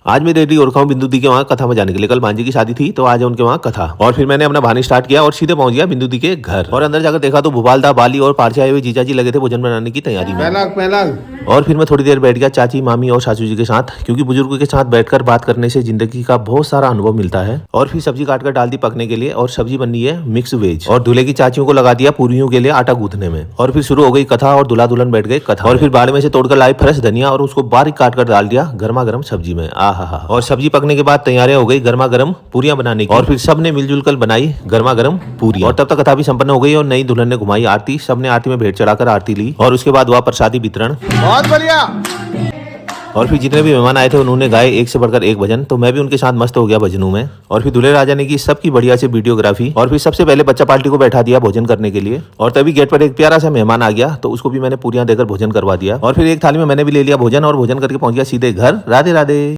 आज मैं रेडी हो रखा हूँ बिंदु दी के वहाँ कथा में जाने के लिए। कल भांजी की शादी थी तो आज है उनके वहाँ कथा। और फिर मैंने अपना भानी स्टार्ट किया और सीधे पहुंच गया बिंदु दी के घर। और अंदर जाकर देखा तो भोपाल दा, बाली और पारछे आए हुए जीजा जी लगे थे भोजन बनाने की तैयारी में। और फिर मैं थोड़ी देर बैठ गया चाची, मामी और सासू जी के साथ, क्योंकि बुजुर्गों के साथ बैठकर बात करने से जिंदगी का बहुत सारा अनुभव मिलता है। और फिर सब्जी काटकर डाल दी पकने के लिए और सब्जी बननी है मिक्स वेज। और दूल्हे की चाचियों को लगा दिया पूरियों के लिए आटा गूंथने में। और फिर शुरू हो गई कथा और दूल्हा दुल्हन बैठ गए कथा। और फिर बाड़े में से तोड़कर लाई फ्रेश धनिया और उसको बारीक काट कर डाल दिया गर्मा गर्म सब्जी में। आहा। और सब्जी पकने के बाद तैयारियां हो गई गर्मा गर्म पूरियां बनाने की। और फिर सबने मिलजुल कर बनाई गर्मा गर्म पूरी। और तब तक कथा भी संपन्न हो गई और नई दुल्हन ने घुमाई आरती। सबने आरती में भेंट चढ़ाकर आरती ली। और उसके बाद हुआ प्रसादी वितरण। बहुत बढ़िया। और फिर जितने भी मेहमान आए थे उन्होंने गाए एक से बढ़कर एक भजन, तो मैं भी उनके साथ मस्त हो गया भजनों में। और फिर दूल्हे राजा ने की सबकी बढ़िया से वीडियोग्राफी। और फिर सबसे पहले बच्चा पार्टी को बैठा दिया भोजन करने के लिए। और तभी गेट पर एक प्यारा सा मेहमान आ गया तो उसको भी मैंने पूरियां देकर भोजन करवा दिया। और फिर एक थाली में मैंने भी ले लिया भोजन और भोजन करके पहुंच गया सीधे घर। राधे राधे।